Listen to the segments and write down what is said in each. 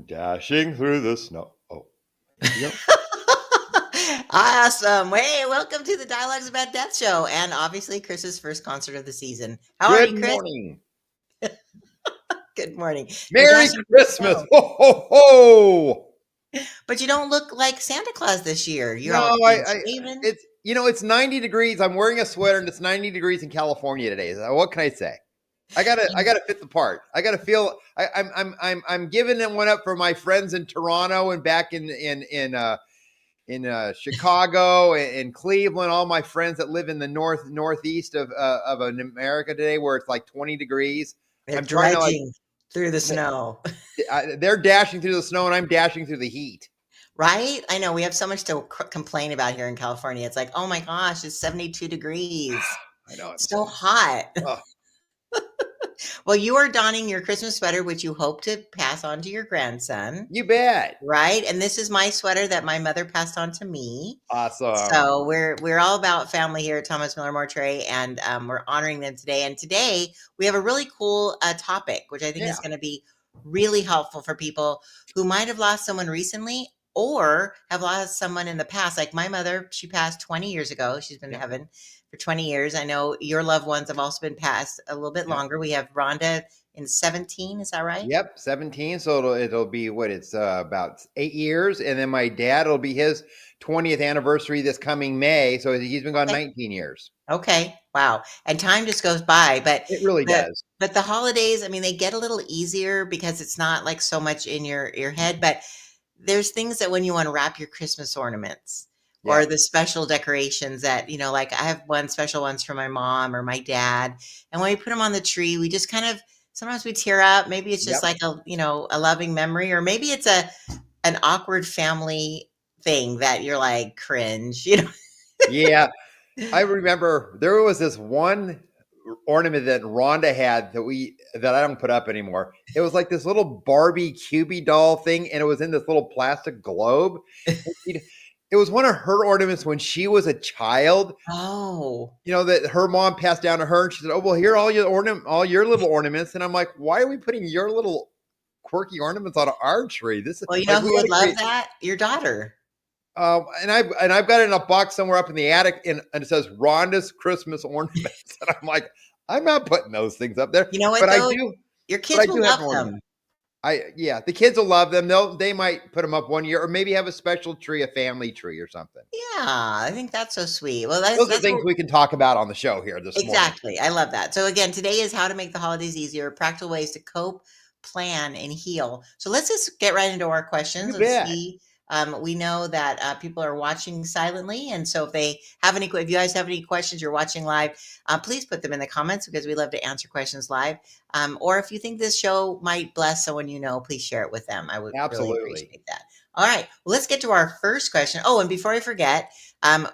Dashing through the snow. Oh, there we go. Awesome. Hey, welcome to the Dialogues About Death show and obviously Chris's first concert of the season. How are Good you, Chris? morning. Good morning. You're Merry dashing through the Christmas. snow, Ho, ho, ho. but you don't look like Santa Claus this year. You're No, all clean shaven. it's 90 degrees. I'm wearing a sweater and it's 90 degrees in California today. So what can I say? I gotta fit the part. I gotta feel. I'm giving them one up for my friends in Toronto and back in Chicago and Cleveland. All my friends that live in the northeast of America today, where it's like 20 degrees. They're I'm trying to like. drudging through the snow, They're dashing through the snow and I'm dashing through the heat. right? I know we have so much to complain about here in California. It's like, oh my gosh, it's 72 degrees. I know. It's so hot. Oh, Well, you are donning your Christmas sweater, which you hope to pass on to your grandson. you bet. Right, and this is my sweater that my mother passed on to me. Awesome. So we're all about family here at Thomas Miller Mortuary, and we're honoring them today. And today we have a really cool topic, which I think Yeah. is going to be really helpful for people who might have lost someone recently or have lost someone in the past. Like my mother, she passed 20 years ago. She's been in Yeah. heaven for 20 years. I know your loved ones have also been passed a little bit Yeah. longer. We have Rhonda in 17. Is that right? Yep. 17. So it'll be what it's about 8 years. And then my dad, it'll be his 20th anniversary this coming May. So he's been gone Okay. 19 years. Okay, wow, and time just goes by, but It really the does. but the holidays, I mean, they get a little easier because it's not, like, so much in your head, but there's things that when you wanna wrap your Christmas ornaments or Yep. the special decorations that, like, I have one special ones for my mom or my dad, and when we put them on the tree, we just kind of sometimes we tear up, maybe it's just Yep. like a loving memory, or maybe it's an awkward family thing that you're like, "Cringe," you know? Yeah. I remember there was this one ornament that Rhonda had that I don't put up anymore. It was like this little Barbie Cubie doll thing, and it was in this little plastic globe. It was one of her ornaments when she was a child. Oh. That her mom passed down to her, and she said, "Oh well, here are all your little ornaments." And I'm like, "Why are we putting your little quirky ornaments on our tree? This is Well, you like know we who got would to love create." that? Your daughter. And I've got it in a box somewhere up in the attic, and it says Rhonda's Christmas ornaments, and I'm like, I'm not putting those things up there, You know what but I though? do, Your but I kids do will have love an ornament. them. Yeah, the kids will love them. They might put them up one year, or maybe have a special tree, a family tree, or something. Yeah, I think that's so sweet. Well, that's Those are that's things what we can talk about on the show here this morning. exactly. I love that. So again, today is how to make the holidays easier, practical ways to cope, plan, and heal. So let's just get right into our questions. You Let's bet. see. We know that people are watching silently, and so if you guys have any questions, you're watching live, please put them in the comments because we love to answer questions live. Or if you think this show might bless someone you know, please share it with them. I would really Absolutely. appreciate that. All right, well, let's get to our first question. Oh, and before I forget,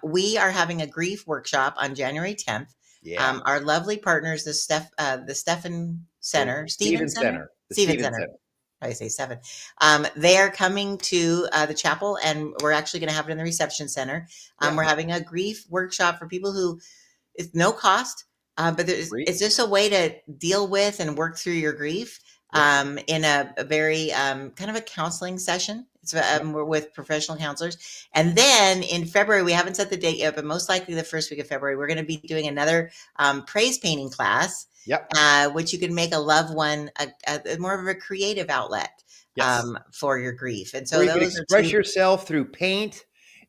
we are having a grief workshop on January 10th. Yeah. Our lovely partners, the Stephen Center, Stephen Steven Center, Center. The Stephen Steven Center. Center. I say seven. They are coming to the chapel, and we're actually going to have it in the reception center. Yeah. We're having a grief workshop for people who it's no cost, but Free. it's just a way to deal with and work through your grief Yep. in a very kind of a counseling session. Yep. We're with professional counselors. And then in February, we haven't set the date yet, but most likely the first week of February, we're going to be doing another praise painting class, Yep. which you can make a loved one more of a creative outlet Yes. for your grief. And Where so you can those are express two. yourself through paint,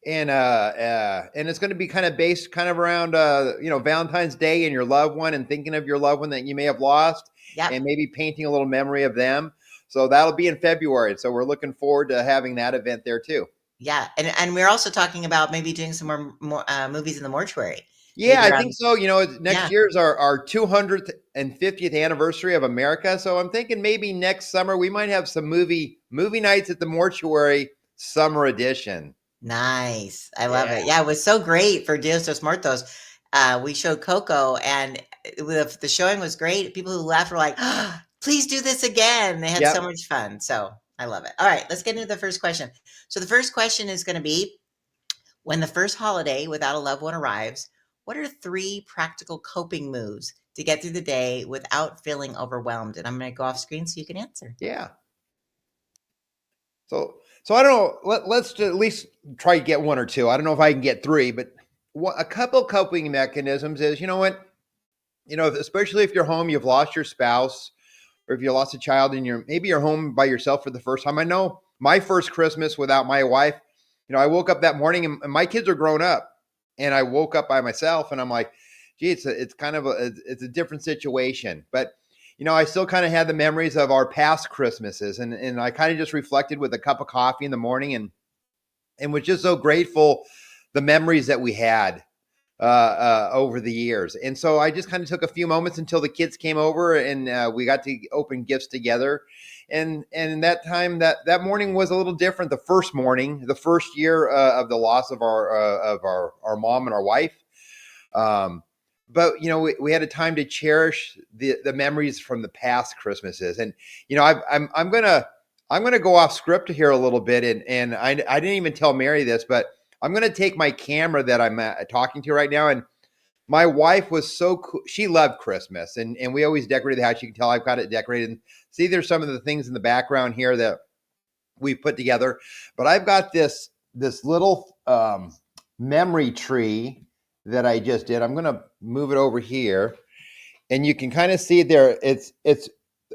and it's going to be kind of based kind of around Valentine's Day and your loved one, and thinking of your loved one that you may have lost, Yep. and maybe painting a little memory of them. So that'll be in February. So we're looking forward to having that event there too. Yeah. And we're also talking about maybe doing some more movies in the mortuary. Yeah, Maybe I think around, so. Next yeah. year's our 200th and 50th anniversary of America. So I'm thinking maybe next summer we might have some movie nights at the mortuary summer edition. Nice. I love Yeah. it. Yeah, it was so great for Dios dos Muertos. We showed Coco, and the showing was great. People who left were like, "Ah, please do this again." They had so Yep. much fun. So I love it. All right, let's get into the first question. So the first question is going to be, when the first holiday without a loved one arrives, what are three practical coping moves to get through the day without feeling overwhelmed? And I'm going to go off screen so you can answer. Yeah. So I don't know. Let's at least try to get one or two. I don't know if I can get three, but a couple coping mechanisms is, you know what, especially if you're home, you've lost your spouse, or if you lost a child and you're home by yourself for the first time. I know my first Christmas without my wife, I woke up that morning and my kids are grown up, and I woke up by myself, and I'm like, gee, it's kind of it's a different situation. But I still kind of had the memories of our past Christmases, and I kind of just reflected with a cup of coffee in the morning, and was just so grateful the memories that we had over the years. And so I just kind of took a few moments until the kids came over, and we got to open gifts together. And that time, that morning was a little different. The first morning, the first year of the loss of our mom and our wife. But we had a time to cherish the memories from the past Christmases. And I'm gonna go off script here a little bit, and I didn't even tell Mary this, but I'm going to take my camera that I'm talking to right now. And my wife was so cool. She loved Christmas, and we always decorated the house. You can tell I've got it decorated. And see, there's some of the things in the background here that we put together. But I've got this little memory tree that I just did. I'm going to move it over here, and you can kind of see it there. It's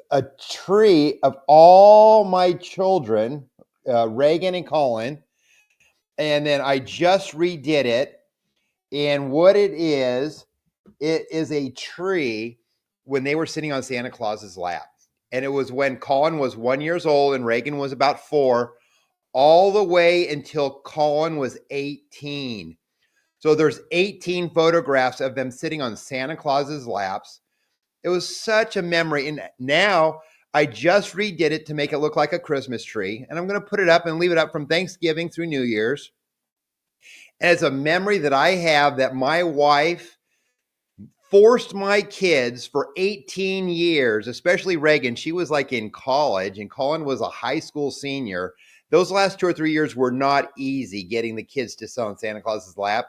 a tree of all my children, Reagan and Colin. And then I just redid it. And what it is a tree when they were sitting on Santa Claus's lap. And it was when Colin was 1 year old and Reagan was about 4, all the way until Colin was 18. So there's 18 photographs of them sitting on Santa Claus's laps. It was such a memory. And now I just redid it to make it look like a Christmas tree. And I'm going to put it up and leave it up from Thanksgiving through New Year's. And it's a memory that I have that my wife forced my kids for 18 years, especially Reagan. She was like in college, and Colin was a high school senior. Those last 2 or 3 years were not easy getting the kids to sit on Santa Claus's lap.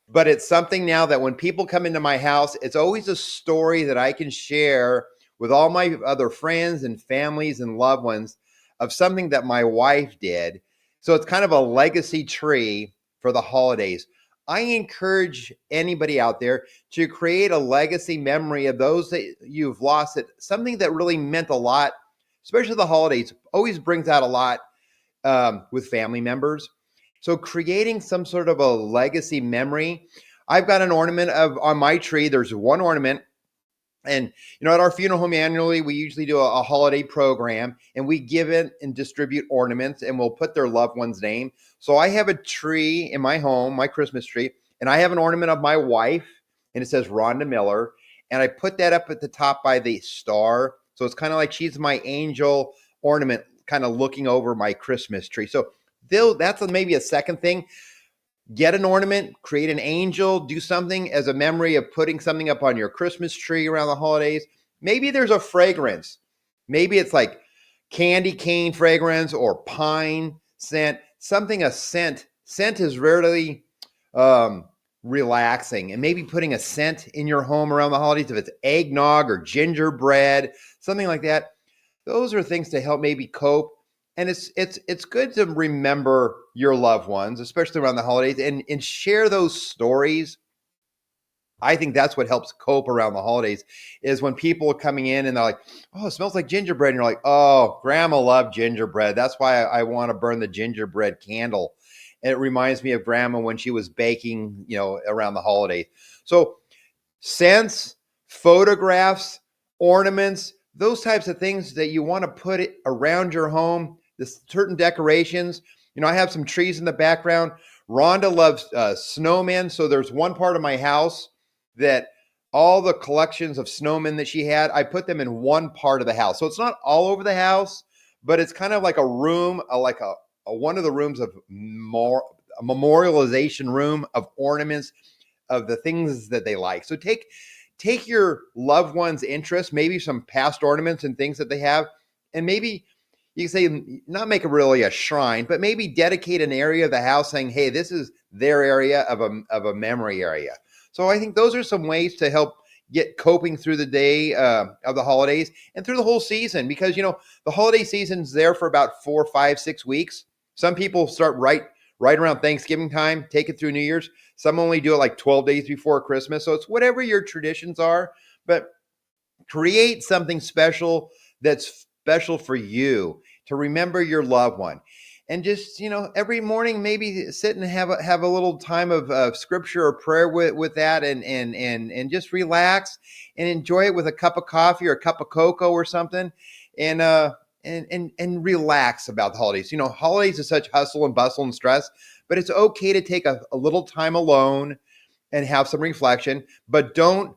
But it's something now that when people come into my house, it's always a story that I can share with all my other friends and families and loved ones of something that my wife did. So it's kind of a legacy tree for the holidays. I encourage anybody out there to create a legacy memory of those that you've lost. That something that really meant a lot, especially the holidays, always brings out a lot with family members. So creating some sort of a legacy memory. I've got an ornament on my tree. There's one ornament. And, at our funeral home annually, we usually do a holiday program, and we give it and distribute ornaments, and we'll put their loved one's name. So I have a tree in my home, my Christmas tree, and I have an ornament of my wife, and it says Rhonda Miller. And I put that up at the top by the star. So it's kind of like she's my angel ornament, kind of looking over my Christmas tree. So that's maybe a second thing. Get an ornament, create an angel, do something as a memory of putting something up on your Christmas tree around the holidays. Maybe there's a fragrance. Maybe it's like candy cane fragrance or pine scent, a scent. Scent is rarely relaxing. And maybe putting a scent in your home around the holidays, if it's eggnog or gingerbread, something like that. Those are things to help maybe cope. And it's good to remember your loved ones, especially around the holidays, and share those stories. I think that's what helps cope around the holidays is when people are coming in and they're like, oh, it smells like gingerbread. And you're like, oh, grandma loved gingerbread. That's why I want to burn the gingerbread candle. And it reminds me of grandma when she was baking, around the holidays. So scents, photographs, ornaments, those types of things that you want to put it around your home. The certain decorations. I have some trees in the background. Rhonda loves snowmen. So there's one part of my house that all the collections of snowmen that she had, I put them in one part of the house. So it's not all over the house, but it's kind of like a room, like a one of the rooms of a memorialization room of ornaments of the things that they like. So take your loved one's interest, maybe some past ornaments and things that they have, and maybe you can say, not make it really a shrine, but maybe dedicate an area of the house saying, hey, this is their area of a memory area. So I think those are some ways to help get coping through the day of the holidays and through the whole season, because the holiday season's there for about 4, 5, 6 weeks. Some people start right around Thanksgiving time, take it through New Year's. Some only do it like 12 days before Christmas. So it's whatever your traditions are, but create something special that's special for you to remember your loved one. And just, every morning, maybe sit and have a little time of scripture or prayer with that, and just relax and enjoy it with a cup of coffee or a cup of cocoa or something, and relax about the holidays. Holidays is such hustle and bustle and stress, but it's okay to take a little time alone and have some reflection. But don't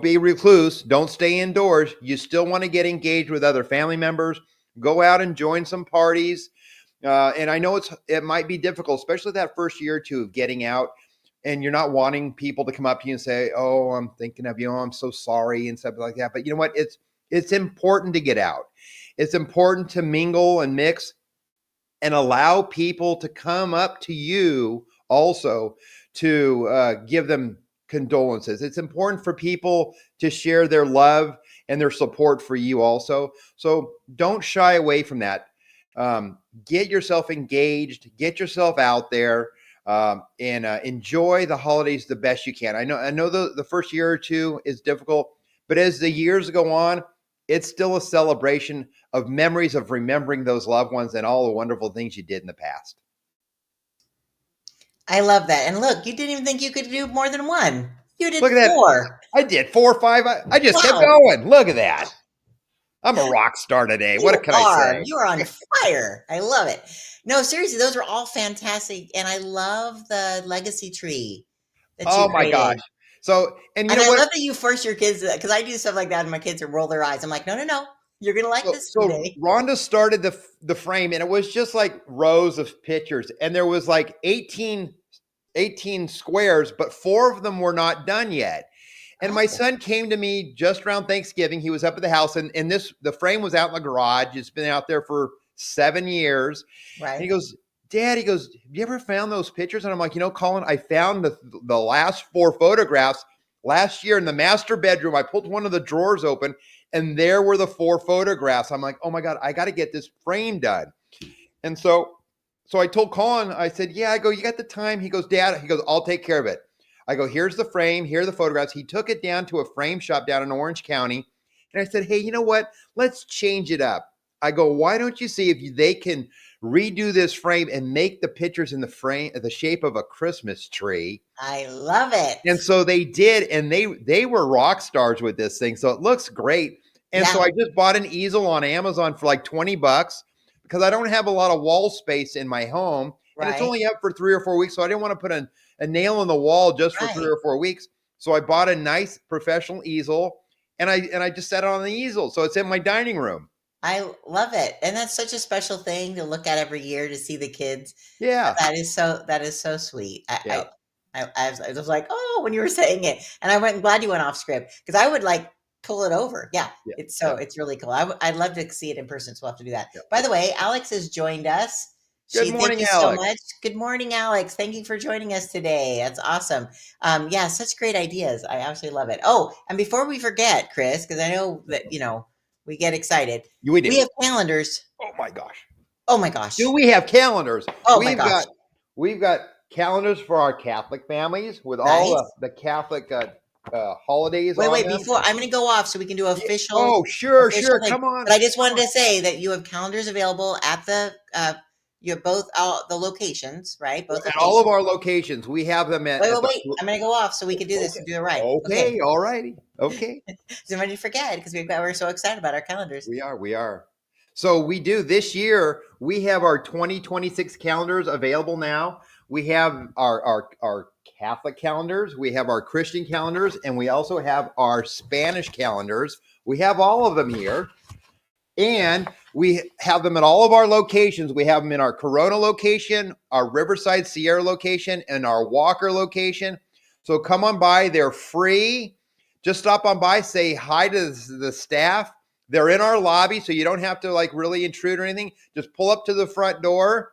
be recluse. Don't stay indoors. You still want to get engaged with other family members. Go out and join some parties. And I know it might be difficult, especially that first year or two of getting out, and you're not wanting people to come up to you and say, "Oh, I'm thinking of you. Oh, I'm so sorry," and stuff like that. But you know what? It's important to get out. It's important to mingle and mix and allow people to come up to you also to give them condolences. It's important for people to share their love and their support for you also. So don't shy away from that. Get yourself engaged, get yourself out there, and enjoy the holidays the best you can. I know the first year or two is difficult, but as the years go on, it's still a celebration of memories of remembering those loved ones and all the wonderful things you did in the past. I love that. And look, you didn't even think you could do more than one. You did Look at that. 4. I did 4 or 5. I just kept Wow. going. Look at that. I'm a rock star today. What can I say? You are on fire. I love it. No, seriously, those are all fantastic. And I love the legacy tree that you Oh my gosh. created. So, and you And know I what? love that you force your kids to, because I do stuff like that and my kids will roll their eyes. I'm like, no, no, no. You're gonna like So, this so today. Rhonda started the frame, and it was just like rows of pictures, and there was like 18 squares, but 4 of them were not done yet. And my Oh, son came to me just around Thanksgiving. He was up at the house, and the frame was out in the garage. It's been out there for 7 years. And he right. goes, "Dad," he goes, "have you ever found those pictures?" And I'm like, Colin, I found the last 4 photographs last year in the master bedroom. I pulled one of the drawers open, and there were the 4 photographs. I'm like, "Oh my God, I got to get this frame done." And so I told Colin, I said, "Yeah," I go, "you got the time?" He goes, "Dad," he goes, "I'll take care of it." I go, "Here's the frame. Here are the photographs." He took it down to a frame shop down in Orange County. And I said, "Hey, you know what? Let's change it up." I go, "Why don't you see if they can redo this frame and make the pictures in the frame the shape of a Christmas tree?" I love it. And so they did, and they were rock stars with this thing. So it looks great. And so Yeah, I just bought an easel on Amazon for like $20 because I don't have a lot of wall space in my home, and it's right, only up for 3 or 4 weeks. So I didn't want to put a nail in the wall just for three right. or four weeks. So I bought a nice professional easel, and I just set it on the easel. So it's in my dining room. I love it. And that's such a special thing to look at every year to see the kids. Yeah. That is so sweet. Yeah. I was like, oh, when you were saying it, and I went glad you went off script because I would like pull it over. Yeah, Yeah. it's really cool. I'd love to see it in person, so we'll have to do that. Yeah. By the way, Alex has joined us. Good Thank morning, you so Alex. much. Good morning, Alex. Thank you for joining us today. That's awesome. Yeah, such great ideas. I absolutely love it. Oh, and before we forget, Chris, because I know that we get excited. We do. We have calendars. Oh my gosh. Oh my Do gosh. we have calendars? Oh my We've gosh. got calendars for our Catholic families with all Nice. the Catholic holidays Wait, on wait, them. before I'm gonna go off so we can do Yeah. Oh, official sure. thing. Come on. But I just Come wanted on. to say that you have calendars available at you have both the locations, right? Both At all of locations. our locations, we have them Wait, at wait, the. wait. I'm gonna go off so we can do this Okay. and do it right. Okay. Okay. All righty. Okay. So many forget because we're so excited about our calendars. We are. We are. So we do this year. We have our 2026 calendars available now. We have our Catholic calendars. We have our Christian calendars, and we also have our Spanish calendars. We have all of them here, and we have them at all of our locations. We have them in our Corona location, our Riverside Sierra location, and our Walker location. So come on by. They're free. Just stop on by, say hi to the staff. They're in our lobby, so you don't have to like really intrude or anything. Just pull up to the front door,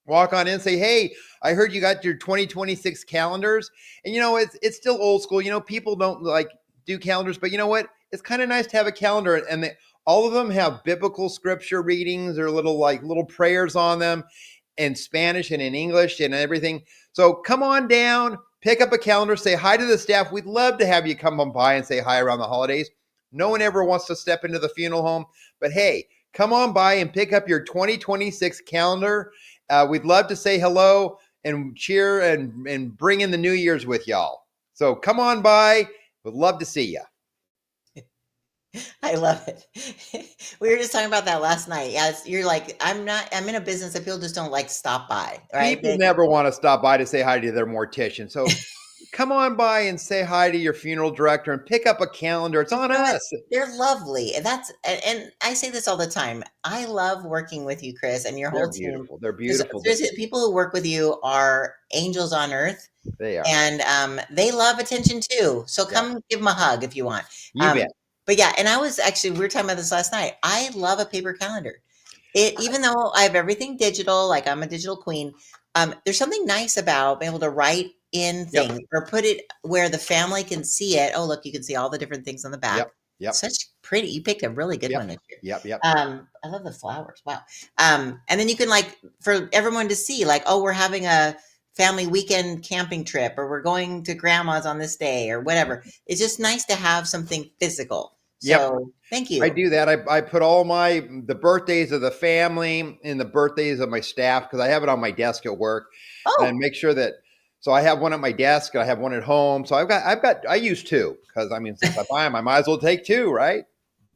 walk on in, say, "Hey, I heard you got your 2026 calendars." And it's still old school. People don't like do calendars, but you know what? It's kind of nice to have a calendar, and all of them have biblical scripture readings or little prayers on them in Spanish and in English and everything. So come on down, pick up a calendar, say hi to the staff. We'd love to have you come on by and say hi around the holidays. No one ever wants to step into the funeral home, but hey, come on by and pick up your 2026 calendar. We'd love to say hello and cheer and bring in the New Year's with y'all. So come on by. We'd love to see you. I love it. We were just talking about that last night. Yeah, you're like, I'm in a business that people just don't like stop by, right? People never want to stop by to say hi to their mortician. So come on by and say hi to your funeral director and pick up a calendar. It's on us. They're lovely. And I say this all the time. I love working with you, Chris, and your whole They're team. beautiful. They're beautiful. People who work with you are angels on earth. They are. And they love attention too. So come give them a hug if you want. You bet. But yeah, and we were talking about this last night. I love a paper calendar. Even though I have everything digital, like I'm a digital queen, there's something nice about being able to write in things or put it where the family can see it. Oh, look, you can see all the different things on the back. Yep. Such pretty. You picked a really good one this year. Yep. I love the flowers. Wow. And then you can for everyone to see, oh, we're having a family weekend camping trip, or we're going to grandma's on this day, or whatever. It's just nice to have something physical. So thank you. I do that. I put all the birthdays of the family and the birthdays of my staff, because I have it on my desk at work, and make sure that. So I have one at my desk and I have one at home. So I use two, because since I buy them, I might as well take two, right?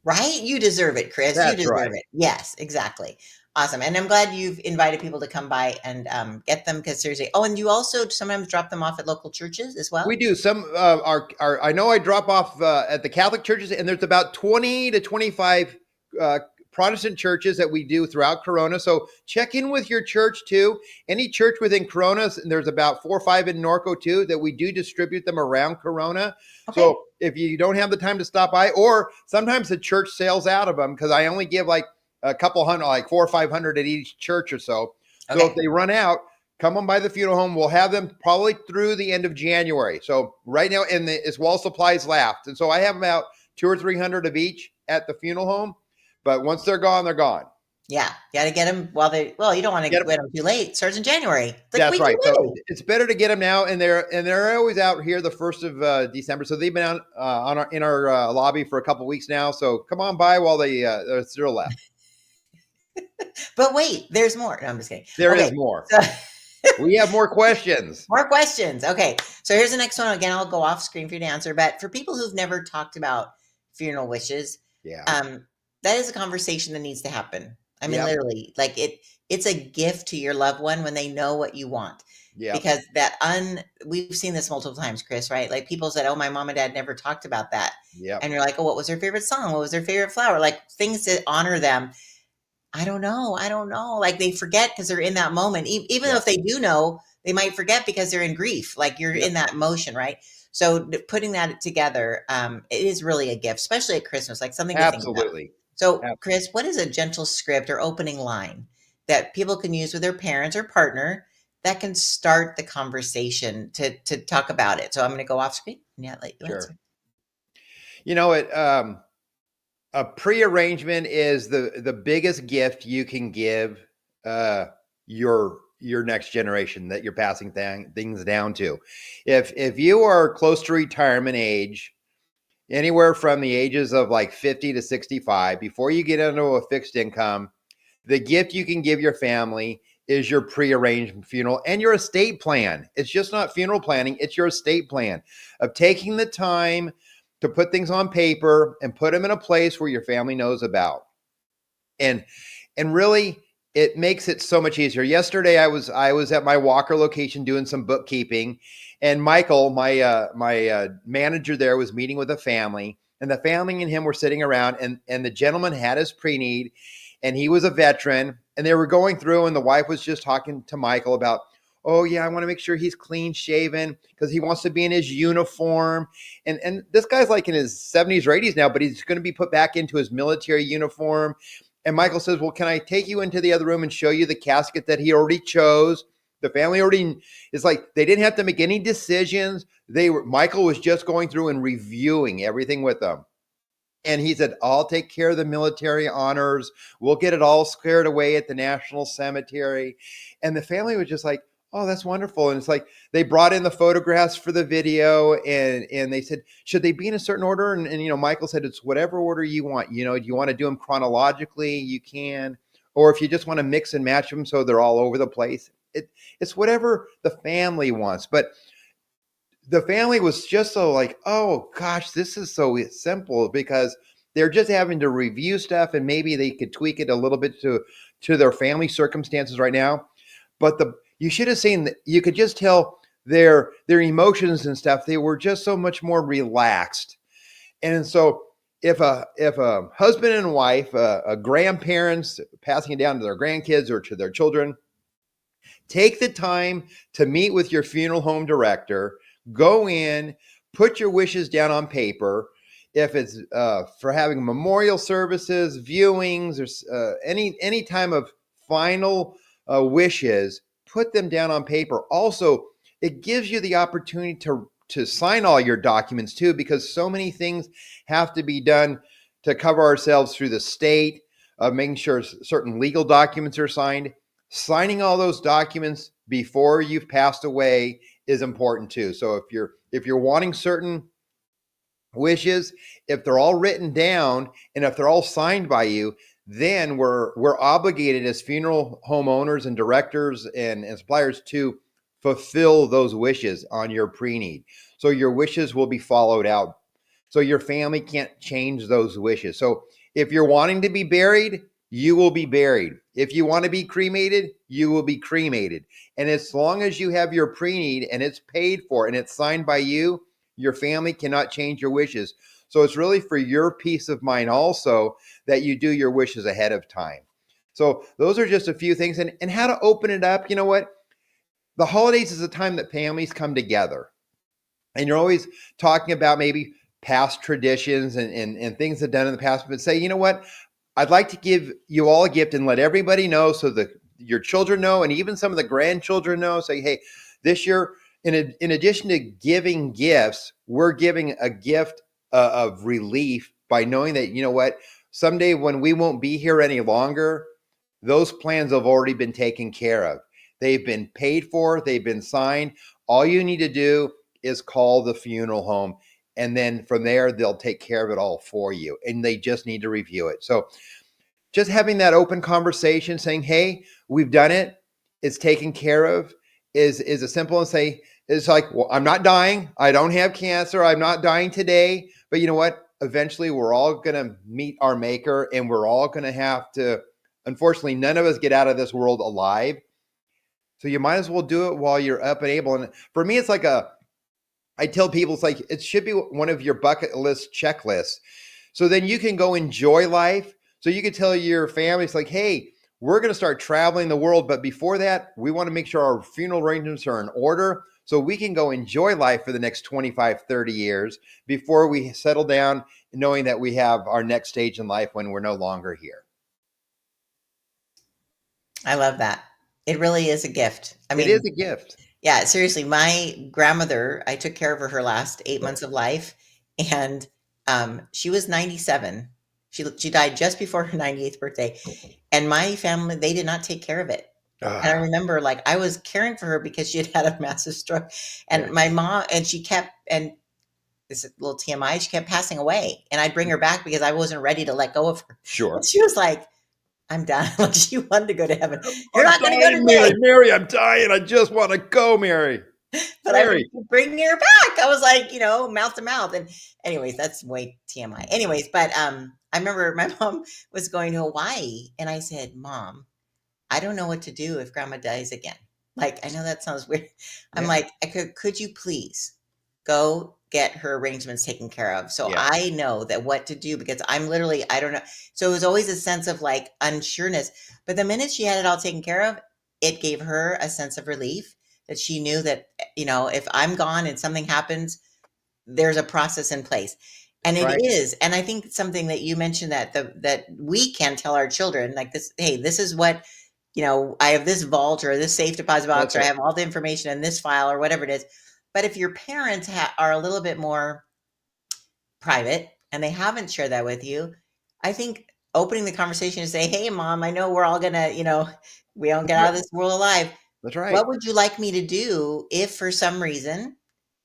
Right? You deserve it, Chris. That's you deserve right. it. Yes, exactly. Awesome. And I'm glad you've invited people to come by and get them, because seriously. Oh, and you also sometimes drop them off at local churches as well? We do. Some I know I drop off at the Catholic churches, and there's about 20 to 25 Protestant churches that we do throughout Corona. So check in with your church too. Any church within Corona, and there's about 4 or 5 in Norco too, that we do distribute them around Corona. Okay. So if you don't have the time to stop by, or sometimes the church sales out of them, because I only give a couple hundred, 400 or 500 at each church or so. Okay. So if they run out, come on by the funeral home. We'll have them probably through the end of January. So right now, it's while supplies last. And so I have about 200 or 300 of each at the funeral home. But once they're gone, they're gone. Yeah. You got to get them you don't want to get them too late. It starts in January. That's right. So it's better to get them now. And they're always out here the 1st of December. So they've been in our lobby for a couple of weeks now. So come on by while they're still left. But wait, there's more. No, I'm just kidding. There is more. We have more questions. More questions. Okay. So here's the next one. Again, I'll go off screen for you to answer. But for people who've never talked about funeral wishes, that is a conversation that needs to happen. Literally, it's a gift to your loved one when they know what you want. Yeah. Because we've seen this multiple times, Chris, right? Like people said, oh, my mom and dad never talked about that. Yeah. And you're like, oh, what was their favorite song? What was their favorite flower? Like things to honor them. I don't know. Like they forget because they're in that moment. Even though if they do know, they might forget because they're in grief. Like you're in that emotion, right? So putting that together, it is really a gift, especially at Christmas, like something to think about. Absolutely. So, Chris, what is a gentle script or opening line that people can use with their parents or partner that can start the conversation to talk about it? So I'm going to go off screen and let you answer. A pre-arrangement is the biggest gift you can give your next generation that you're passing things down to. If you are close to retirement age, anywhere from the ages of 50 to 65, before you get into a fixed income, the gift you can give your family is your pre-arranged funeral and your estate plan. It's just not funeral planning. It's your estate plan of taking the time to put things on paper and put them in a place where your family knows about. And really, it makes it so much easier. Yesterday, I was at my Walker location doing some bookkeeping, and Michael, my manager there, was meeting with a family, and the family and him were sitting around, and the gentleman had his pre-need, and he was a veteran, and they were going through, and the wife was just talking to Michael about, oh yeah, I want to make sure he's clean shaven because he wants to be in his uniform. And this guy's in his 70s or 80s now, but he's going to be put back into his military uniform. And Michael says, well, can I take you into the other room and show you the casket that he already chose? The family already is like they didn't have to make any decisions. Michael was just going through and reviewing everything with them. And he said, I'll take care of the military honors. We'll get it all squared away at the National Cemetery. And the family was just like, oh, that's wonderful. And it's like they brought in the photographs for the video, and they said, should they be in a certain order? And Michael said, it's whatever order you want. Do you want to do them chronologically? You can. Or if you just want to mix and match them so they're all over the place, it's whatever the family wants. But the family was just so like, oh gosh, this is so simple, because they're just having to review stuff and maybe they could tweak it a little bit to their family circumstances right now. But you should have seen that. You could just tell their emotions and stuff. They were just so much more relaxed. And so if a husband and wife, a grandparents passing it down to their grandkids or to their children, take the time to meet with your funeral home director. Go in, put your wishes down on paper. If it's for having memorial services, viewings, or any time of final wishes, put them down on paper. Also, it gives you the opportunity to sign all your documents too, because so many things have to be done to cover ourselves through the state, making sure certain legal documents are signed. Signing all those documents before you've passed away is important too. So if you're wanting certain wishes, if they're all written down and if they're all signed by you, then we're obligated as funeral home owners and directors and suppliers to fulfill those wishes on your pre-need. So your wishes will be followed out. So your family can't change those wishes. So if you're wanting to be buried, you will be buried. If you want to be cremated, you will be cremated. And as long as you have your pre-need and it's paid for and it's signed by you, your family cannot change your wishes. So it's really for your peace of mind also that you do your wishes ahead of time. So those are just a few things. And how to open it up. You know what? The holidays is a time that families come together. And you're always talking about maybe past traditions and things that done in the past, but say, you know what? I'd like to give you all a gift and let everybody know, so that your children know, and even some of the grandchildren know. Say, hey, this year, in addition to giving gifts, we're giving a gift of relief by knowing that, you know what, someday when we won't be here any longer, those plans have already been taken care of. They've been paid for, they've been signed. All you need to do is call the funeral home. And then from there, they'll take care of it all for you. And they just need to review it. So just having that open conversation, saying, hey, we've done it, it's taken care of, is a simple and say, it's like, well, I'm not dying. I don't have cancer. I'm not dying today. But you know what? Eventually, we're all going to meet our maker, and we're all going to have to, unfortunately, none of us get out of this world alive. So you might as well do it while you're up and able. And for me, it's like I tell people, it's like, it should be one of your bucket list checklists. So then you can go enjoy life. So you can tell your family, it's like, hey, we're going to start traveling the world. But before that, we want to make sure our funeral arrangements are in order so we can go enjoy life for the next 25, 30 years before we settle down, knowing that we have our next stage in life when we're no longer here. I love that. It really is a gift. I mean, it is a gift. Yeah, seriously, my grandmother, I took care of her last 8 months of life, and she was 97. She died just before her 98th birthday, and my family, they did not take care of it. And I remember, like, I was caring for her because she had had a massive stroke, and my mom, and she kept, and this is a little TMI, she kept passing away, and I'd bring her back because I wasn't ready to let go of her. Sure. And she was like, I'm done. Like, she wanted to go to heaven. You're not going to go today. today. Mary, I'm dying. I just want to go, Mary. But Mary. I was bringing her back. I was like, mouth to mouth. And anyways, that's way TMI. Anyways, but I remember my mom was going to Hawaii, and I said, Mom, I don't know what to do if grandma dies again. Like, I know that sounds weird. I'm like, could you please go get her arrangements taken care of? So I know that what to do, because I'm literally, I don't know. So it was always a sense of like unsureness. But the minute she had it all taken care of, it gave her a sense of relief that she knew that, if I'm gone and something happens, there's a process in place. And it is. And I think something that you mentioned that we can tell our children like this, hey, this is what, I have this vault or this safe deposit box, That's or I right. have all the information in this file or whatever it is. But if your parents are a little bit more private and they haven't shared that with you, I think opening the conversation to say, "Hey, mom, I know we're all gonna, we don't get That's out right. of this world alive. That's right. What would you like me to do if for some reason,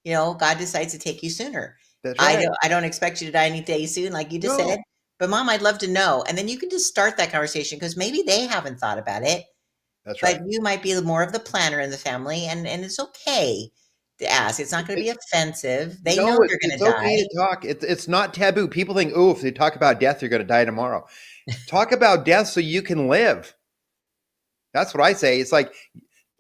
God decides to take you sooner? That's I right. don't expect you to die any day soon, like you just said, No, but mom, I'd love to know." And then you can just start that conversation because maybe they haven't thought about it, that's but right. you might be more of the planner in the family, and it's okay to ask. It's not going to be offensive. They know No, you're going it's to okay die. to talk. It's not taboo. People think, oh, if they talk about death, you're going to die tomorrow. Talk about death so you can live. That's what I say. It's like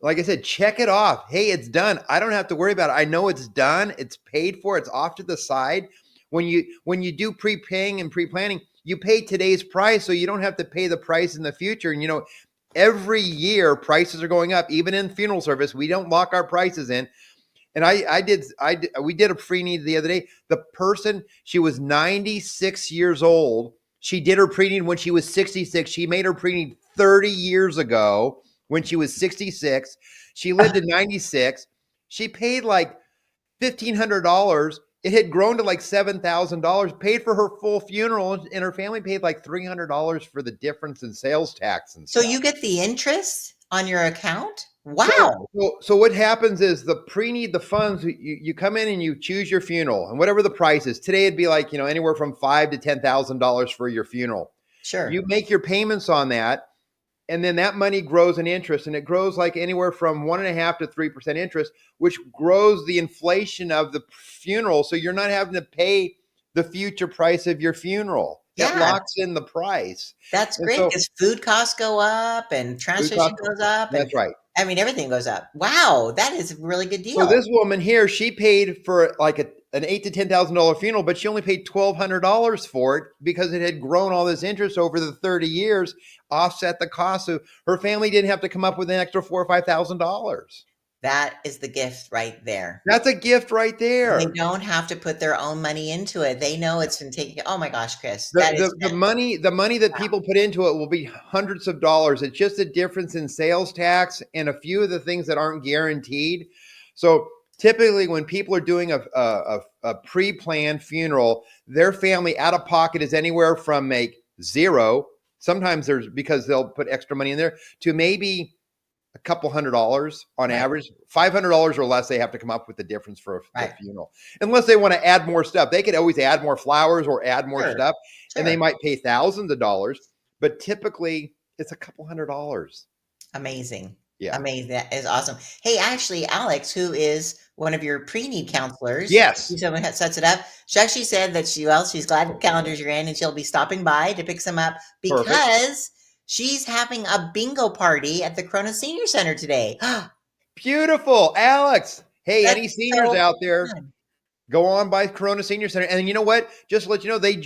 I said, check it off. Hey, it's done. I don't have to worry about it. I know it's done. It's paid for. It's off to the side. When you do prepaying and pre-planning, you pay today's price so you don't have to pay the price in the future. And every year prices are going up. Even in funeral service, we don't lock our prices in. And we did a pre-need the other day. The person, she was 96 years old. She did her pre-need when she was 66. She made her pre-need 30 years ago when she was 66. She lived to 96. She paid like $1,500. It had grown to like $7,000, paid for her full funeral, and her family paid like $300 for the difference in sales tax and So stuff. you get the interest on your account? So, Wow. so, so what happens is the pre-need the funds. You come in and you choose your funeral and whatever the price is. Today it'd be like anywhere from $5,000 to $10,000 for your funeral. You Sure. make your payments on that, and then that money grows in interest, and it grows like anywhere from 1.5% to 3% interest, which grows the inflation of the funeral. So you're not having to pay the future price of your funeral. It Yeah, locks in the price, that's and great so because food costs go up and food transportation costs. goes up, and That's right. I mean, everything goes up. Wow, that is a really good So deal. this woman here, she paid for like an $8,000 to $10,000 funeral, but she only paid $1,200 for it because it had grown all this interest over the 30 years, offset the cost. So her family didn't have to come up with an extra $4,000 or $5,000. That is the gift right there. That's a gift right And they there. don't have to put their own money into it. They know it's been taken. Oh my gosh, Chris, The, that is the, the money the money that wow. people put into it will be hundreds of dollars. It's just a difference in sales tax and a few of the things that aren't guaranteed. So typically, when people are doing a pre-planned funeral, their family out of pocket is anywhere from like zero. Sometimes there's because they'll put extra money in there to maybe a couple $100 on Right, average. $500 or less, they have to come up with the difference for the right. funeral. Unless they want to add more stuff, they could always add more flowers or add more Sure, stuff, and they sure. might pay thousands of dollars. But typically, it's a couple $100. Amazing. Yeah. Amazing. That is awesome. Hey, actually, Alex, who is one of your pre-need counselors, Yes. who's someone that sets it up, she actually said that she's glad the calendars are in and she'll be stopping by to pick some up Perfect. because she's having a bingo party at the Corona Senior Center today. Beautiful, Alex. Hey, That's any seniors so out there? fun. Go on by Corona Senior Center, and you know what? Just to let you know, they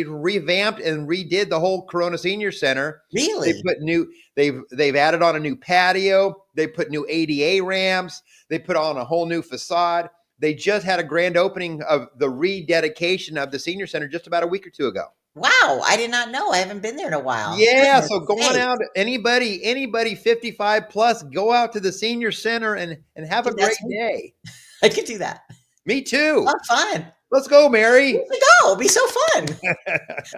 revamped and redid the whole Corona Senior Center. They Really? put new they've added on a new patio. They put new ADA ramps. They put on a whole new facade. They just had a grand opening of the rededication of the senior center just about a week or two ago. Wow, I did not know. I haven't been there in a while. Yeah, Goodness so go on sakes. out. Anybody 55 plus, go out to the senior center and have a Dude, that's great day. I could do that. Me too. Oh, fun. Let's go, We Mary. should go. It'd be so fun.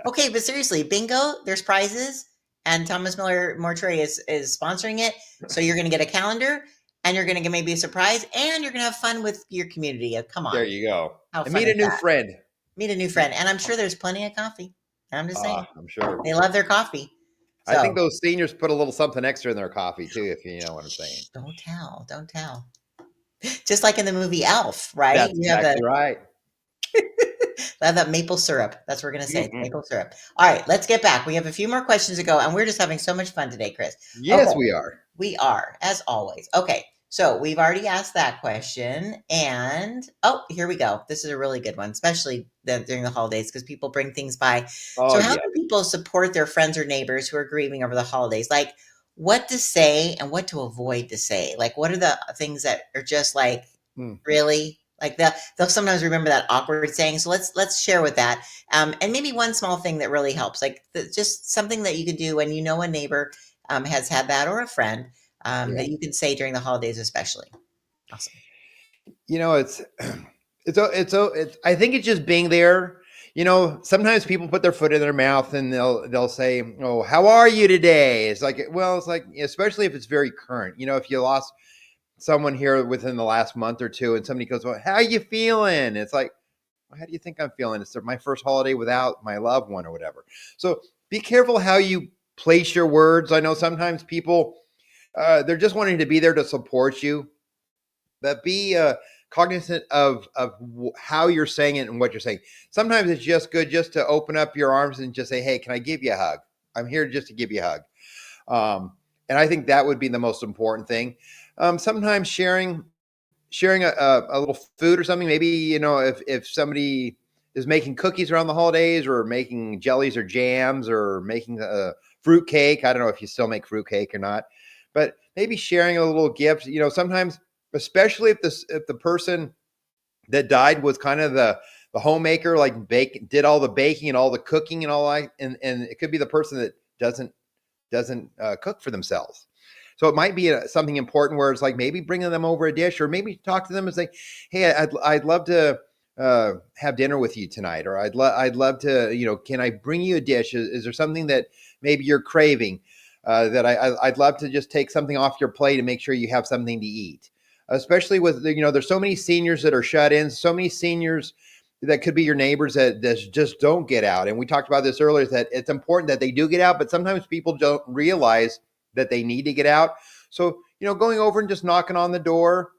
Okay, but seriously, bingo, there's prizes, and Thomas Miller Mortuary is sponsoring it. So you're going to get a calendar, and you're going to get maybe a surprise, and you're going to have fun with your community. Come There on, you go. how And fun meet a is new that? friend. Meet a new friend, and I'm sure there's plenty of coffee. I'm just saying, I'm sure. they love their coffee. I think So those seniors put a little something extra in their coffee too, if you know what I'm saying. shh, don't tell, don't tell. Just like in the movie Elf, right? That's You have exactly the right. I have that maple syrup. That's what we're going to say. It's Mhm. maple syrup. All right, let's get back. We have a few more questions to go, and we're just having so much fun today, Chris. Yes, Okay, we are. we are, as always. Okay, so we've already asked that question, and oh, here we go. This is a really good one, especially during the holidays because people bring things by. Oh So, how yeah. can people support their friends or neighbors who are grieving over the holidays? Like, what to say and what to avoid to say? Like, what are the things that are just like Hmm. really like they'll sometimes remember that awkward saying. So let's share with that, and maybe one small thing that really helps, like just something that you could do when you know a neighbor has had that, or a friend Yeah. that you can say during the holidays, especially. Awesome. It's it's I think it's just being there. Sometimes people put their foot in their mouth and they'll say, "Oh, how are you today?" It's like, well, it's like, especially if it's very current. If you lost someone here within the last month or two, and somebody goes, "Well, how are you feeling?" It's like, well, how do you think I'm feeling? It's my first holiday without my loved one or whatever. So be careful how you place your words. I know sometimes people they're just wanting to be there to support you, but be cognizant of how you're saying it and what you're saying. Sometimes it's just good just to open up your arms and just say, "Hey, can I give you a hug? I'm here just to give you a hug." And I think that would be the most important thing. Sometimes sharing a little food or something. Maybe if somebody is making cookies around the holidays, or making jellies or jams, or making a fruit cake. I don't know if you still make fruit cake or not, but maybe sharing a little gift. Sometimes, especially if the person that died was kind of the homemaker, like did all the baking and all the cooking and all that, and it could be the person that doesn't cook for themselves. So it might be something important where it's like maybe bringing them over a dish, or maybe talk to them and say, "Hey, I'd love to have dinner with you tonight," or I'd love to, can I bring you a dish? Is there something that maybe you're craving, that I'd love to just take something off your plate and make sure you have something to eat. Especially with, there's so many seniors that are shut in, so many seniors that could be your neighbors that just don't get out. And we talked about this earlier, that it's important that they do get out, but sometimes people don't realize that they need to get out. So, going over and just knocking on the door,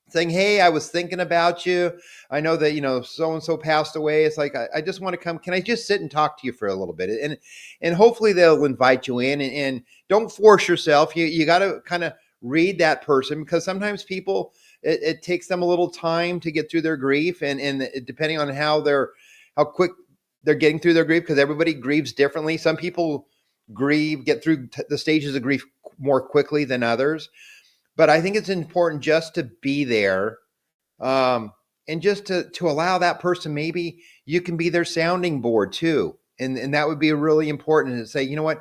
saying, "Hey, I was thinking about you. I know that, so and so passed away. It's like, I just want to come. Can I just sit and talk to you for a little bit?" And hopefully they'll invite you in, and don't force yourself. You got to kind of read that person, because sometimes people, it takes them a little time to get through their grief, and depending on how quick they're getting through their grief, because everybody grieves differently. Some people get through the stages of grief more quickly than others. But I think it's important just to be there, and just to allow that person, maybe you can be their sounding board too. And that would be really important, to say, what,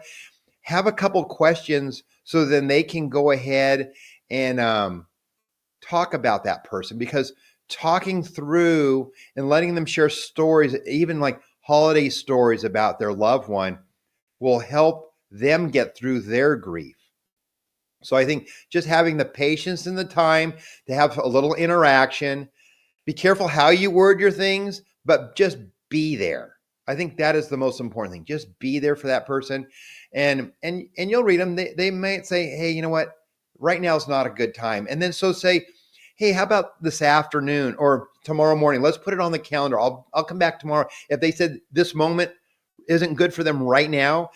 have a couple questions, so then they can go ahead and talk about that person, because talking through and letting them share stories, even like holiday stories about their loved one, will help them get through their grief. So I think just having the patience and the time to have a little interaction. Be careful how you word your things, but just be there. I think that is the most important thing. Just be there for that person. And you'll read them. They might say, "Hey, you know what? Right now is not a good time." And then so say, "Hey, how about this afternoon or tomorrow morning? Let's put it on the calendar. I'll come back tomorrow." If they said this moment isn't good for them right now,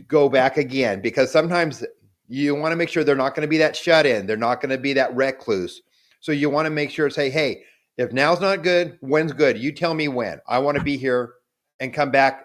go back again, because sometimes you want to make sure they're not going to be that shut in. They're not going to be that recluse. So you want to make sure, say, "Hey, if now's not good, when's good? You tell me when. I want to be here, and come back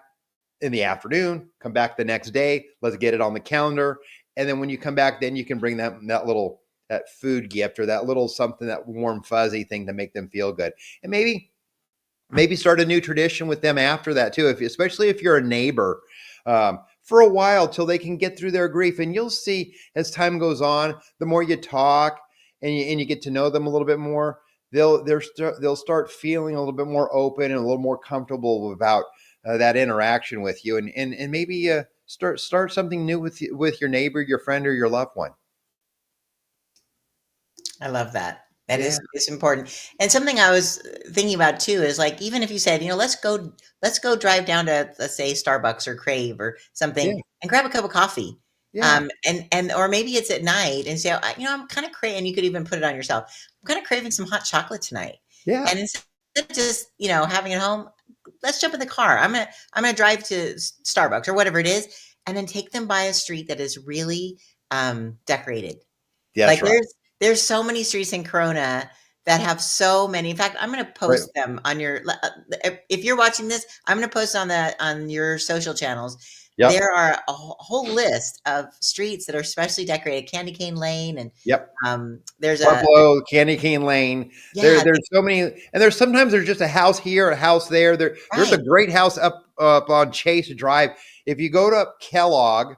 in the afternoon, come back the next day. Let's get it on the calendar." And then when you come back, then you can bring them that food gift, or that little something, that warm, fuzzy thing to make them feel good. And maybe start a new tradition with them after that too, especially if you're a neighbor, for a while, till they can get through their grief. And you'll see, as time goes on, the more you talk and you get to know them a little bit more, they'll start feeling a little bit more open and a little more comfortable about that interaction with you, and maybe start something new with your neighbor, your friend, or your loved one. I love that. That Yeah, is important. And something I was thinking about too is, like, even if you said, let's go drive down to, let's say, Starbucks or Crave or something, yeah, and grab a cup of coffee. yeah, And or maybe it's at night, and say, I'm kind of craving, and you could even put it on yourself. I'm kind of craving some hot chocolate tonight. yeah, And instead of just, having it home, let's jump in the car. I'm gonna drive to Starbucks or whatever it is, and then take them by a street that is really decorated. Like, that's right. there's so many streets in Corona that have so many. In fact, I'm gonna Right. post them on your if you're watching this, I'm gonna post on your social channels. Yep. There are a whole list of streets that are specially decorated, Candy Cane Lane, and, Yep. there's a Buffalo, Candy Cane Lane. yeah, There's so many, and there's just a house here, a house there. There's a right. great house up on Chase Drive. If you go to Kellogg,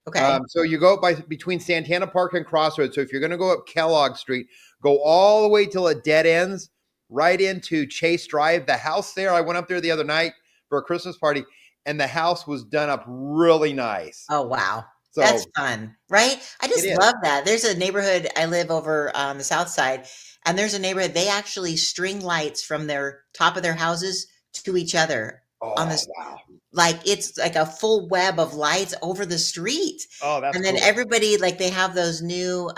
Okay. So you go by between Santana Park and Crossroads. So if you're going to go up Kellogg Street, go all the way till it dead ends, right into Chase Drive. The house there, I went up there the other night for a Christmas party, and the house was done up really nice. Oh, wow. That's So fun, right? I it just is. love that. There's a neighborhood I live over on the south side, and there's a neighborhood they actually string lights from their top of their houses to each other on Oh this, wow. like it's like a full web of lights over the street. Oh, that's And then cool. everybody, like they have those new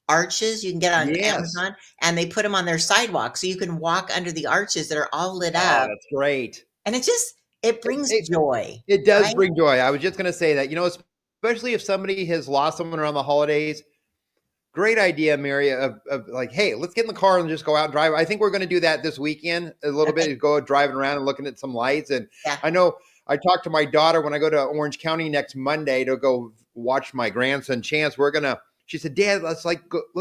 arches you can get on Yes. Amazon, and they put them on their sidewalk so you can walk under the arches that are all lit Oh, up. that's great. And it just it It, brings it, joy, it does right? bring joy. I was just going to say that, especially if somebody has lost someone around the holidays. Great idea, Mary, of like, hey, let's get in the car and just go out and drive. I think we're going to do that this weekend a little Okay. bit, go driving around and looking at some lights. And Yeah. I know I talked to my daughter when I go to Orange County next Monday to go watch my grandson Chance. She said, Dad, let's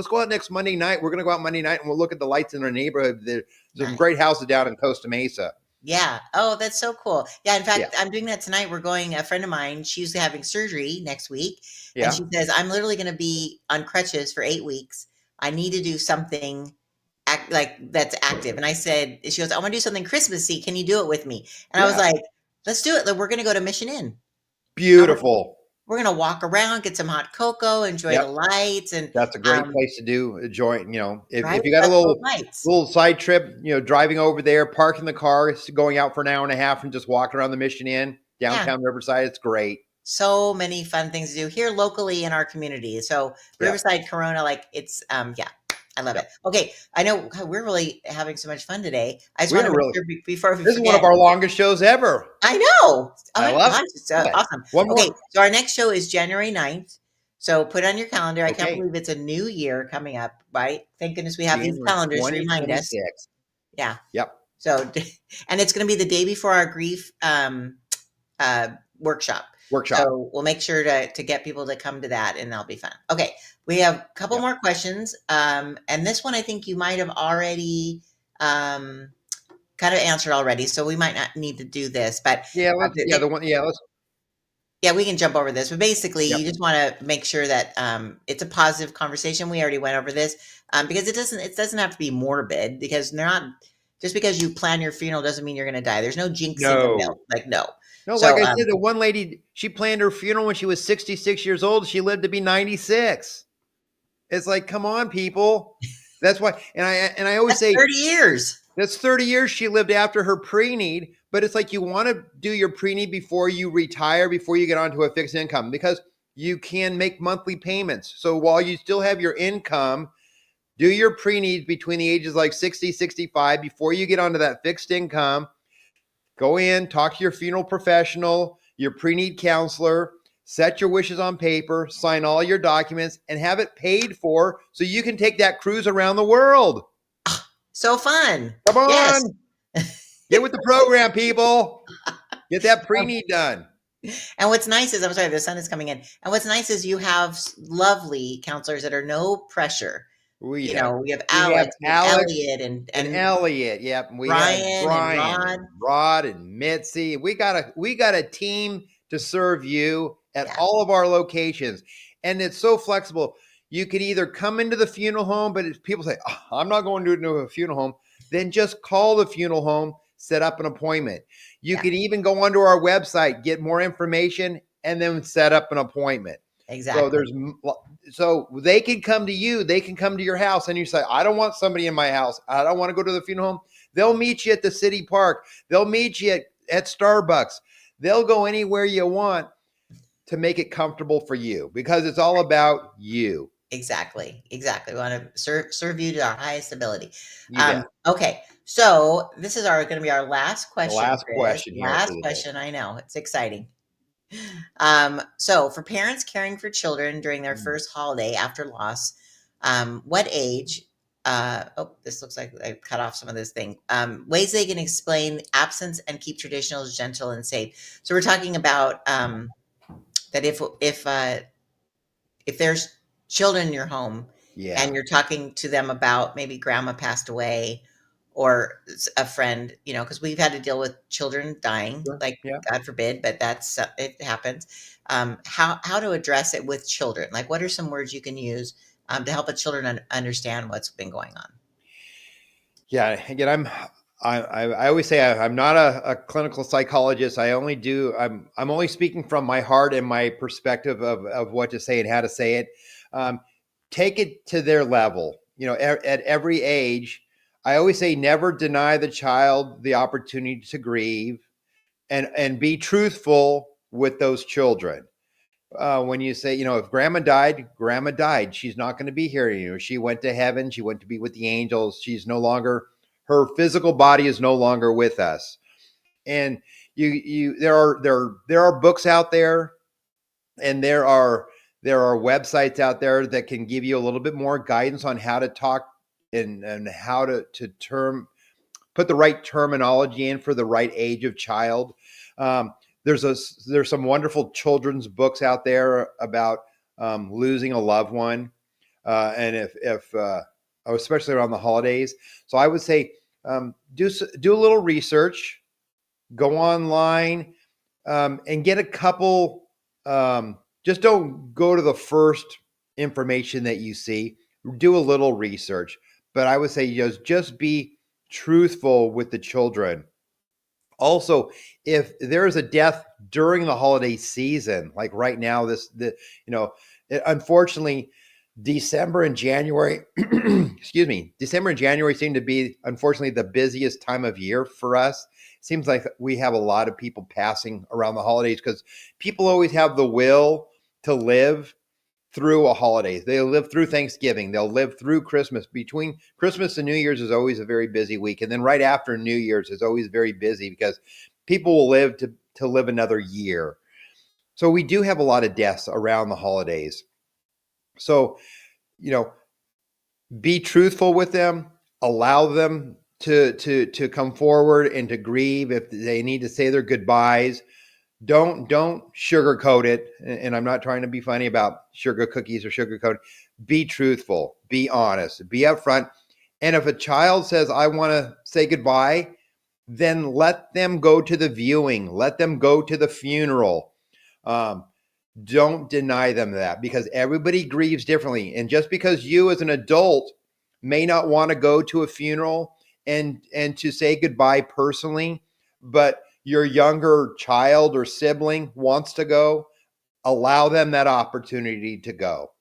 go out next Monday night. We're going to go out Monday night and we'll look at the lights in our neighborhood. There's some Nice. great houses down in Costa Mesa. Yeah. Oh, that's so cool. Yeah, in Yeah. fact, I'm doing that tonight. We're going a friend of mine, she's having surgery next week, and Yeah. she says, "I'm literally gonna be on crutches for 8 weeks. I need to do something like that's active." And I said, she goes, "I want to do something Christmassy. Can you do it with me?" And I was Yeah. like, "Let's do it. Like, we're gonna go to Mission Inn. And Beautiful. we're gonna walk around, get some hot cocoa, enjoy the Yep. lights, and That's a great um, place to do a joint. right? If you got a Let's go little lights. little side trip, driving over there, parking the car, going out for an hour and a half, and just walking around the Mission Inn Yeah. downtown Riverside. It's great. So many fun things to do here locally in our community. So Yep. Riverside, Corona, like it's yeah, I love it. Yep. Okay, I know God, we're really having so much fun today. I just We want to are make really. sure before we This is one of forget. our longest shows ever. I know. Oh I my love gosh, it's it. awesome. One Okay, more. so our next show is January 9th. So put on your calendar. I can't Okay. believe it's a new year coming up, right? Thank goodness we have these January calendars to remind us. 2026. Yeah. Yep. So and it's going to be the day before our grief uh, workshop. Workshop. So we'll make sure to get people to come to that, and that'll be fun. Okay, we have a couple Yep. more questions, and this one I think you might have already kind of answered already, so we might not need to do this. But Yeah. The one. Yeah. Let's. yeah, we can jump over this. But basically, Yep. you just want to make sure that it's a positive conversation. We already went over this because it doesn't have to be morbid because they're not. Just because you plan your funeral doesn't mean you're going to die. There's no jinxing of it. No. Like no. No. Like So I said, the one lady, she planned her funeral when she was 66 years old. She lived to be 96. It's like, come on, people. That's why. And I always that's say 30 years. that's 30 years she lived after her pre-need. But it's like you want to do your pre-need before you retire, before you get onto a fixed income, because you can make monthly payments. So while you still have your income, do your pre-needs between the ages like 60, 65 before you get onto that fixed income. Go in, talk to your funeral professional, your pre-need counselor, set your wishes on paper, sign all your documents, and have it paid for so you can take that cruise around the world. So fun. Come Yes. on. Get with the program, people. Get that pre-need done. And what's nice is, I'm sorry, the sun is coming in. And what's nice is you have lovely counselors that are no pressure. We You have know, we have we have Alex, we have Alex Elliot, and Elliot. Yep. We have Brian and Brian Rod. and Rod and Mitzi. We got a team to serve you at Yeah. all of our locations. And it's so flexible. You could either come into the funeral home, but if people say, "Oh, I'm not going to a funeral home," then just call the funeral home, set up an appointment. You Yeah. can even go onto our website, get more information, and then set up an appointment. So Exactly. so they can come to you, they can come to your house, and you say, I don't want somebody in my house. I don't want to go to the funeral home. They'll meet you at the city park. They'll meet you at Starbucks. They'll go anywhere you want to make it comfortable for you because it's all about you. Exactly. Exactly. We want to serve you to our highest ability. You bet. Okay. So this is going to be our last The question, last Chris. question here for Last the day. question. I know it's exciting. So for parents caring for children during their first holiday after loss, what age? This looks like I cut off some of this thing. Ways they can explain absence and keep traditionals gentle and safe. So we're talking about that if there's children in your home Yeah. and you're talking to them about maybe grandma passed away or a friend, because we've had to deal with children dying, Sure. like Yeah. God forbid, but that's it happens. How to address it with children? Like, what are some words you can use to help a children understand what's been going on? Yeah, again, I always say I'm not a clinical psychologist. I'm only speaking from my heart and my perspective of what to say and how to say it. Um, Take it to their level. At every age, I always say never deny the child the opportunity to grieve, and be truthful with those children. When you say, if grandma died. She's not going to be here. She went to heaven. She went to be with the angels. She's no longer, her physical body is no longer with us. And there are books out there, and there are websites out there that can give you a little bit more guidance on how to talk, and how to put the right terminology in for the right age of child. Um, there's some wonderful children's books out there about losing a loved one, and if especially around the holidays. So I would say, do a little research, go online, and get a couple. Just don't go to the first information that you see. Do a little research, but I would say just be truthful with the children. Also, if there is a death during the holiday season, like right now, you know, unfortunately, December and January, excuse me, December and January seem to be, unfortunately, the busiest time of year for us. Seems like we have a lot of people passing around the holidays because people always have the will to live through a holiday. They live through Thanksgiving. They'll live through Christmas. Between Christmas and New Year's is always a very busy week. And then right after New Year's is always very busy because people will live to live another year. So we do have a lot of deaths around the holidays. So, you know, be truthful with them, allow them to come forward and to grieve if they need to say their goodbyes. Don't sugarcoat it. And I'm not trying to be funny about sugar cookies or sugarcoat. Be truthful, be honest, be upfront. And if a child says, I want to say goodbye, then let them go to the viewing, let them go to the funeral. um, don't deny them that, because everybody grieves differently. And just because you as an adult may not want to go to a funeral and to say goodbye personally, but your younger child or sibling wants to go, allow them that opportunity to go.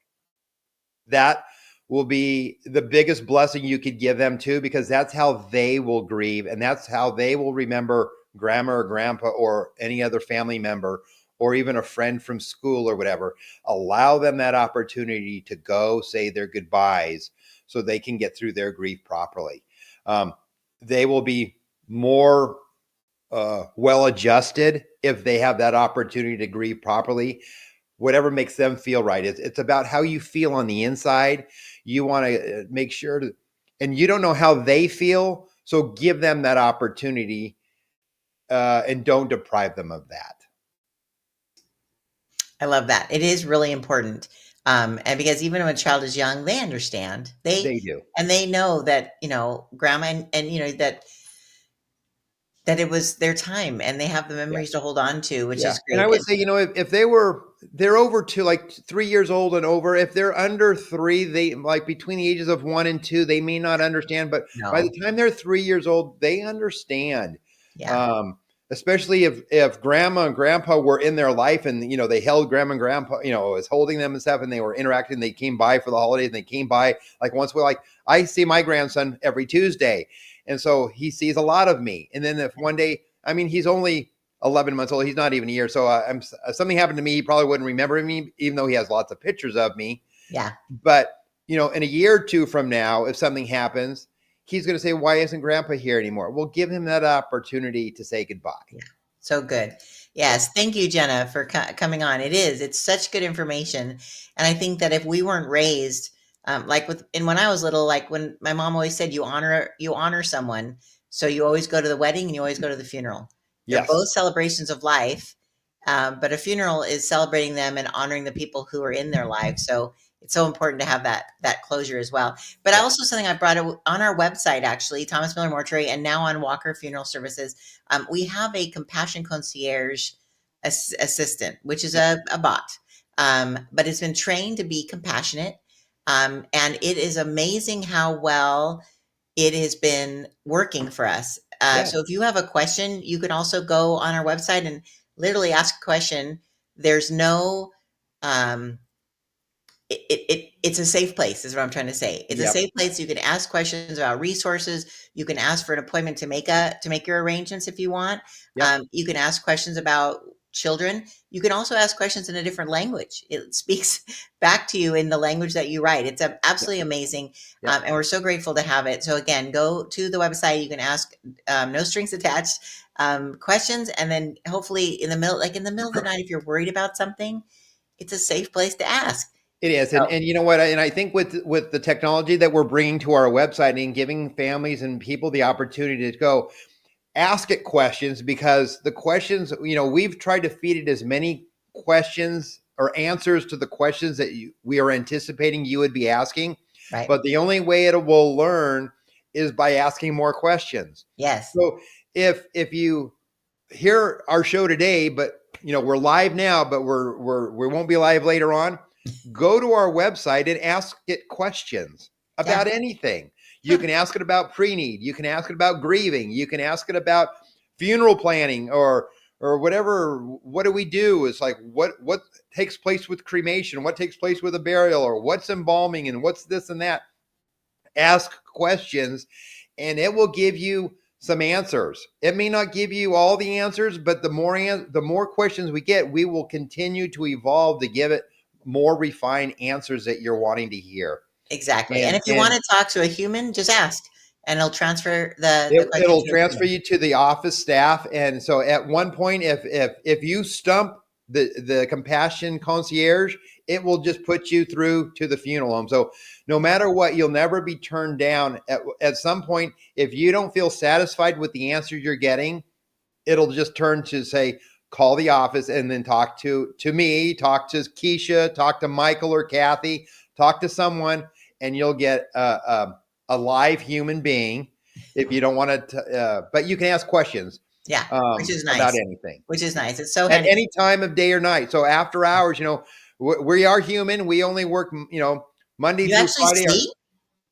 That will be the biggest blessing you could give them too, because that's how they will grieve, and that's how they will remember grandma or grandpa or any other family member, or even a friend from school or whatever. Allow them that opportunity to go say their goodbyes so they can get through their grief properly. um, they will be more well adjusted if they have that opportunity to grieve properly. Whatever makes them feel right. It's about how you feel on the inside. You want to make sure to, and you don't know how they feel, so give them that opportunity, and don't deprive them of that. I love that. It is really important. And because even when a child is young, they understand. They do. They know that, grandma and that it was their time and they have the Yeah. memories to hold on to, which Yeah. is And I great. would say, if they're over to like 3 years old and over. If they're under three, they like between the ages of 1 and 2, they may not understand, but by No. the time they're 3 years old, they understand. Yeah. Um, Especially if grandma and grandpa were in their life, and they held grandma and grandpa, was holding them and stuff, and they were interacting. They came by for the holidays, and they came by like once. We like I see my grandson every Tuesday, and so he sees a lot of me. And then if one day, I mean, he's only 11 months old. He's not even a year. So if something happened to me, he probably wouldn't remember me, even though he has lots of pictures of me. Yeah. But, in a year or two from now, if something happens, he's going to say, why isn't grandpa here anymore? We'll give him that opportunity to say goodbye. Yeah. So good. Yes. Thank you, Jenna, for coming on. It's such good information. And I think that if we weren't raised, and when I was little, like when my mom always said, you honor someone. So you always go to the wedding and you always go to the funeral. They're Yes. both celebrations of life. But a funeral is celebrating them and honoring the people who are in their lives. So it's so important to have that closure as well. But Yeah. also something I brought on our website, actually, Thomas Miller Mortuary, and now on Walker Funeral Services, we have a compassion concierge assistant, which is Yeah. a bot, but it's been trained to be compassionate. And it is amazing how well it has been working for us. Yeah. So if you have a question, you can also go on our website and literally ask a question. There's no, um, it's a safe place, is what I'm trying to say. It's a Yep. safe place. You can ask questions about resources. You can ask for an appointment to make your arrangements if you want. Yep. You can ask questions about children. You can also ask questions in a different language. It speaks back to you in the language that you write. It's Yep. absolutely amazing, Yep. and we're so grateful to have it. So again, go to the website. You can ask, no strings attached, questions, and then hopefully in the middle, like in the middle of the night, if you're worried about something, it's a safe place to ask. It is, So and you know what? And I think with the technology that we're bringing to our website and giving families and people the opportunity to go ask it questions, because the questions, we've tried to feed it as many questions or answers to the questions that we are anticipating you would be asking. right. But the only way it will learn is by asking more questions. Yes. So if you hear our show today, but we're live now, but we won't be live later on. Go to our website and ask it questions Yeah. about anything. You can ask it about pre-need. You can ask it about grieving. You can ask it about funeral planning or whatever. What do we do? It's like what takes place with cremation, what takes place with a burial, or what's embalming, and what's this and that. Ask questions, and it will give you some answers. It may not give you all the answers, but the more questions we get, we will continue to evolve to give it more refined answers that you're wanting to hear. Exactly. And And if you want to talk to a human, just ask, and it'll transfer the question it'll to a transfer human. you to the office staff. And so at one point, if you stump the compassion concierge, it will just put you through to the funeral home. So no matter what, you'll never be turned down. At some point, if you don't feel satisfied with the answer you're getting, it'll just turn to say, call the office and then talk to me, talk to Keisha, talk to Michael or Kathy, talk to someone, and you'll get a live human being. If you don't want to, but you can ask questions Yeah, which is about nice. anything Which is nice. It's so at handy. any time of day or night. So after hours, we are human. We only work, Monday You through actually Friday. sleep?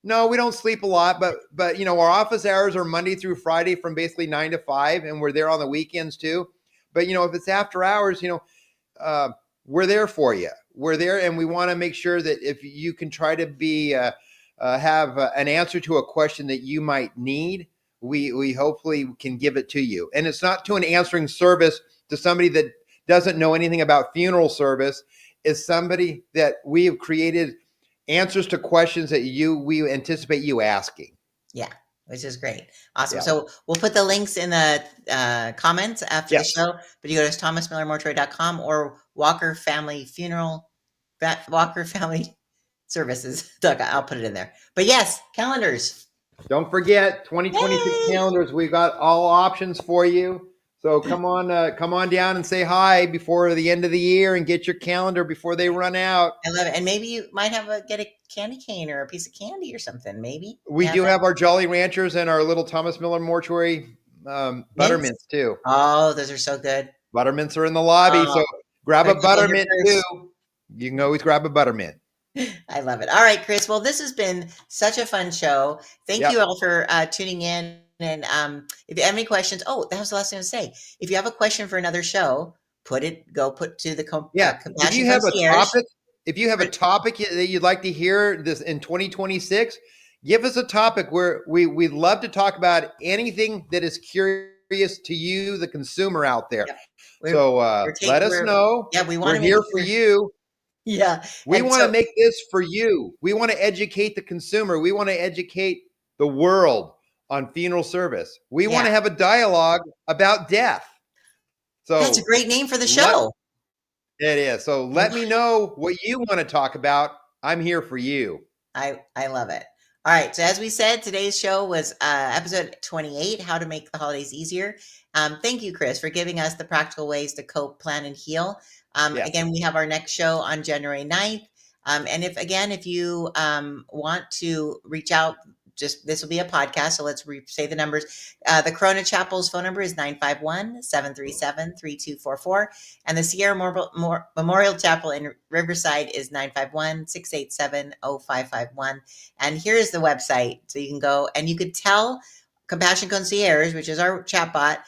No, we don't sleep a lot, but our office hours are Monday through Friday from basically 9 to 5, and we're there on the weekends too. But if it's after hours, uh, we're there for you. We're there, and we want to make sure that if you can try to be have an answer to a question that you might need, we hopefully can give it to you. And it's not to an answering service to somebody that doesn't know anything about funeral service. It's somebody that we have created answers to questions that we anticipate you asking. Yeah, which is great. Awesome. Yeah. So we'll put the links in the comments after the Yes. show, but you go to thomasmillermortuary.com or Walker Family Funeral, Walker Family Services. I'll put it in there. But yes, calendars. Don't forget 2026 Yay! calendars. We've got all options for you. So come on down and say hi before the end of the year and get your calendar before they run out. I love it. And maybe you might get a candy cane or a piece of candy or something. Maybe We have do that have our Jolly Ranchers and our little Thomas Miller Mortuary mints. buttermints too. Oh, those are so good. Buttermints are in the lobby, Oh, so grab a better get in buttermint here too. first. You can always grab a buttermint. I love it. All right, Chris. Well, this has been such a fun show. Thank Yep. you all for tuning in. And if you have any questions, oh, that was the last thing to say. If you have a question for another show, put to the Yeah. If compassion you have a concierge. topic, that you'd like to hear this in 2026, give us a topic where we'd love to talk about anything that is curious to you, the consumer out there. Yep. So let us We're know. yeah, we want We're to make here for sure. you. Yeah. We And want to so make this for you. We want to educate the consumer. We want to educate the world on funeral service. We want yeah, to have a dialogue about death. that's a So great name for the let show. it is. So let me know what you want to talk about. I'm here for you. I love it. All right. So as we said, today's show was episode 28, How to Make the Holidays Easier. Thank you, Chris, for giving us the practical ways to cope, plan, and heal. Yeah. Again, we have our next show on January 9th. And if you want to reach out, just this will be a podcast. So let's say the numbers. The Corona Chapel's phone number is 951-737-3244. And the Sierra Memorial Chapel in Riverside is 951-687-0551. And here's the website. So you can go and you could tell Compassion Concierge, which is our chatbot,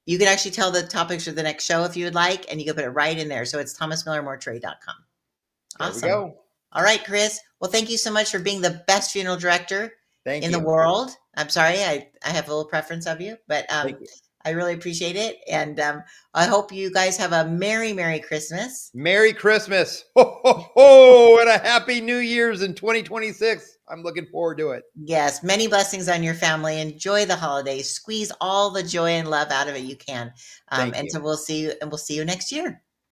you can actually tell the topics for the next show if you would like, and you can put it right in there. So it's thomasmillermortuary.com. Awesome. There we go. All right, Chris. Well, thank you so much for being the best funeral director Thank the you. world. I'm sorry, I have a little preference of you, but Thank you. I really appreciate it. And I hope you guys have a Merry Christmas. Merry Christmas. Ho, ho, ho, and a Happy New Year's in 2026. I'm looking forward to it. Yes, many blessings on your family. Enjoy the holidays. Squeeze all the joy and love out of it you can. Thank you. So we'll see you next year.